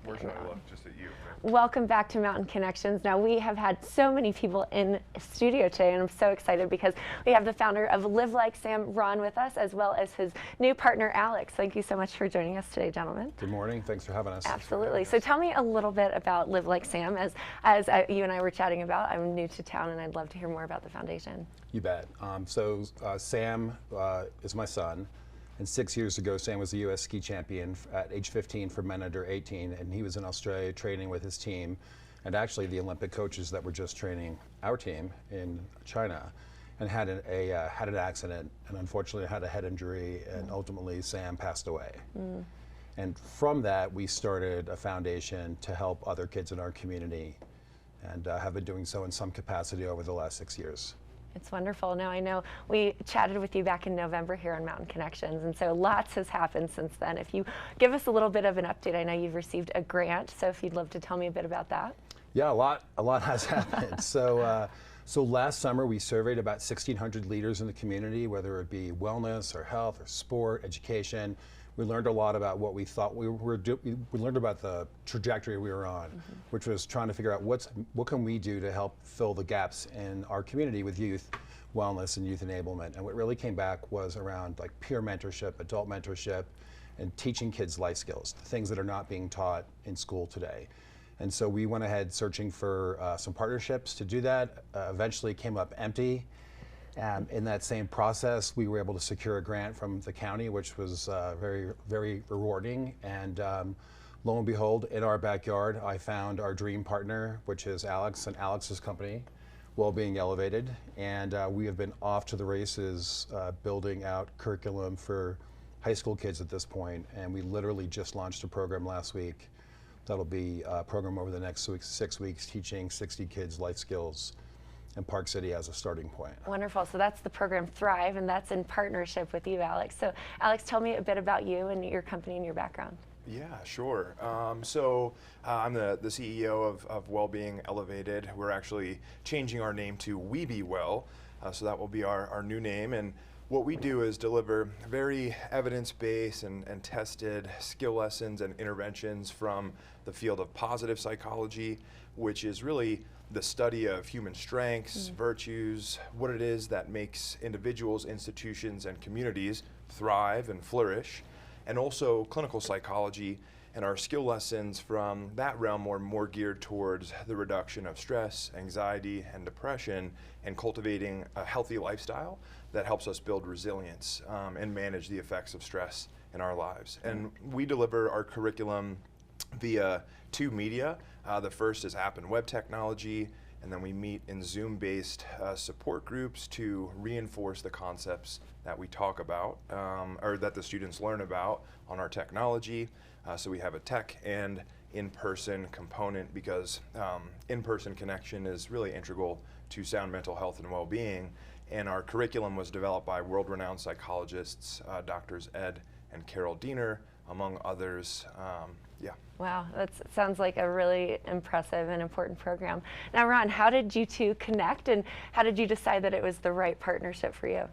Unfortunately, I looked just at you. But. Welcome back to Mountain Connections. Now, we have had so many people in studio today, and I'm so excited because we have the founder of Live Like Sam, Ron, with us, as well as his new partner, Alex. Thank you so much for joining us today, gentlemen. Good morning. Thanks for having us. Absolutely. So tell me a little bit about Live Like Sam. As you and I were chatting about, I'm new to town, and I'd love to hear more about the foundation. You bet. Sam is my son. And 6 years ago, Sam was the U.S. ski champion at age 15 for men under 18, and he was in Australia training with his team, and actually the Olympic coaches that were just training our team in China, and had an accident, and unfortunately had a head injury, and ultimately Sam passed away. And from that, we started a foundation to help other kids in our community, and have been doing so in some capacity over the last 6 years. It's wonderful. Now, I know we chatted with you back in November here on Mountain Connections, and so lots has happened since then. If you give us a little bit of an update, I know you've received a grant, so if you'd love to tell me a bit about that. Yeah, a lot has happened. So last summer we surveyed about 1,600 leaders in the community, whether it be wellness or health or sport, education. We learned a lot about what we thought we were doing. We learned about the trajectory we were on, which was trying to figure out what can we do to help fill the gaps in our community with youth wellness and youth enablement. And what really came back was around like peer mentorship, adult mentorship, and teaching kids life skills, the things that are not being taught in school today. And so we went ahead searching for some partnerships to do that. Eventually came up empty. In that same process, we were able to secure a grant from the county, which was very, very rewarding. And lo and behold, in our backyard, I found our dream partner, which is Alex and Alex's company, Wellbeing Elevated. And we have been off to the races building out curriculum for high school kids at this point. And we literally just launched a program last week. That'll be a program over the next 6 weeks teaching 60 kids life skills in Park City as a starting point. Wonderful. So that's the program Thrive, and that's in partnership with you, Alex. So Alex, tell me a bit about you and your company and your background. Yeah, sure. I'm the CEO of Wellbeing Elevated. We're actually changing our name to We Be Well, so that will be our new name. And what we do is deliver very evidence-based and tested skill lessons and interventions from the field of positive psychology, which is really the study of human strengths, virtues, what it is that makes individuals, institutions, and communities thrive and flourish, and also clinical psychology. And our skill lessons from that realm are more geared towards the reduction of stress, anxiety, and depression, and cultivating a healthy lifestyle that helps us build resilience and manage the effects of stress in our lives. And we deliver our curriculum via two media. The first is app and web technology, and then we meet in Zoom-based support groups to reinforce the concepts that we talk about, or that the students learn about on our technology. So we have a tech and in-person component because in-person connection is really integral to sound mental health and well-being. And our curriculum was developed by world-renowned psychologists, Drs. Ed and Carol Diener, among others. Wow, that sounds like a really impressive and important program. Now, Ron, how did you two connect, and how did you decide that it was the right partnership for you?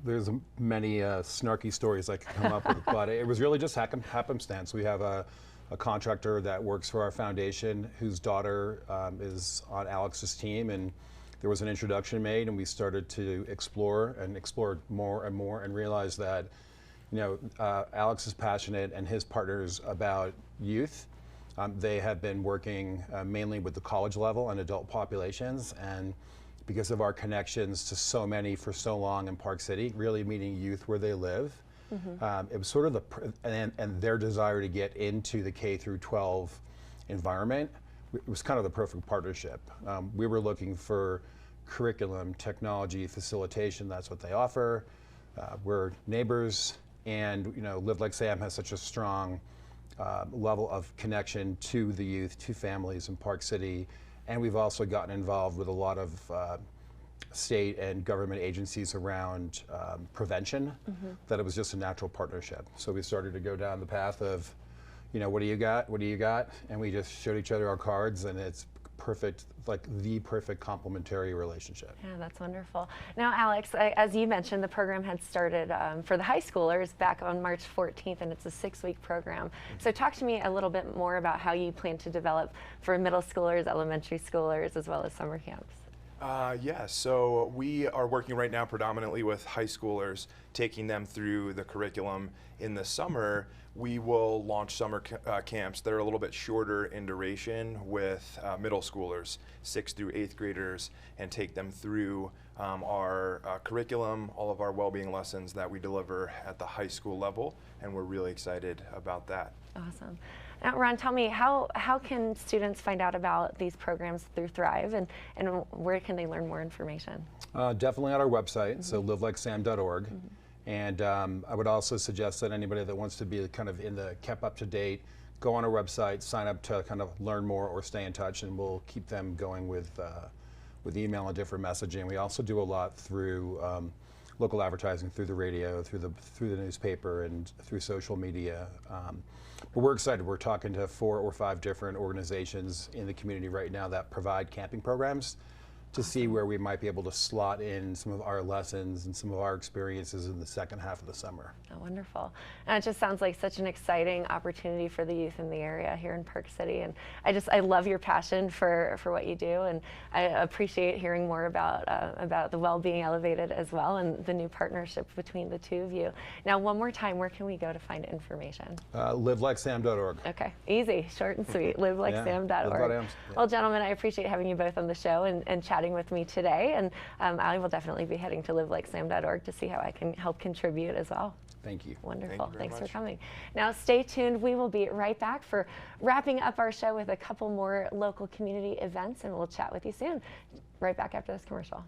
There's many snarky stories I could come up with, but it was really just happenstance. We have a contractor that works for our foundation whose daughter is on Alex's team, and there was an introduction made, and we started to explore more and more, and realized that Alex is passionate and his partners about youth. They have been working mainly with the college level and adult populations, and because of our connections to so many for so long in Park City, really meeting youth where they live, it was sort of and their desire to get into the K through 12 environment, it was kind of the perfect partnership. We were looking for curriculum, technology, facilitation. That's what they offer. We're neighbors. And Live Like Sam has such a strong level of connection to the youth, to families in Park City. And we've also gotten involved with a lot of state and government agencies around prevention, that it was just a natural partnership. So we started to go down the path of, what do you got? What do you got? And we just showed each other our cards, and it's perfect, like the perfect complementary relationship. Yeah, that's wonderful. Now, Alex, as you mentioned, the program had started for the high schoolers back on March 14th, and it's a 6-week program. So talk to me a little bit more about how you plan to develop for middle schoolers, elementary schoolers, as well as summer camps. Yeah, so we are working right now predominantly with high schoolers, taking them through the curriculum. In the summer, we will launch summer camps that are a little bit shorter in duration with middle schoolers, 6th through 8th graders, and take them through our curriculum, all of our well-being lessons that we deliver at the high school level, and we're really excited about that. Awesome. Now, Ron, tell me, how can students find out about these programs through Thrive, and where can they learn more information? Definitely on our website, so livelikesam.org. And I would also suggest that anybody that wants to be kind of kept up to date, go on our website, sign up to kind of learn more or stay in touch, and we'll keep them going with email and different messaging. We also do a lot through local advertising, through the radio, through the newspaper, and through social media. But we're excited. We're talking to 4 or 5 different organizations in the community right now that provide camping programs, to see where we might be able to slot in some of our lessons and some of our experiences in the second half of the summer. Oh, wonderful. And it just sounds like such an exciting opportunity for the youth in the area here in Park City. And I love your passion for what you do, and I appreciate hearing more about the Well-Being Elevated as well, and the new partnership between the two of you. Now, one more time, where can we go to find information? Livelikesam.org. Okay, easy, short and sweet, livelikesam.org. Yeah. Well, gentlemen, I appreciate having you both on the show and chatting with me today, and I will definitely be heading to livelikesam.org to see how I can help contribute as well. Thank you. Wonderful. Thanks for much. coming. Now, stay tuned. We will be right back for wrapping up our show with a couple more local community events, and we'll chat with you soon. Right back after this commercial.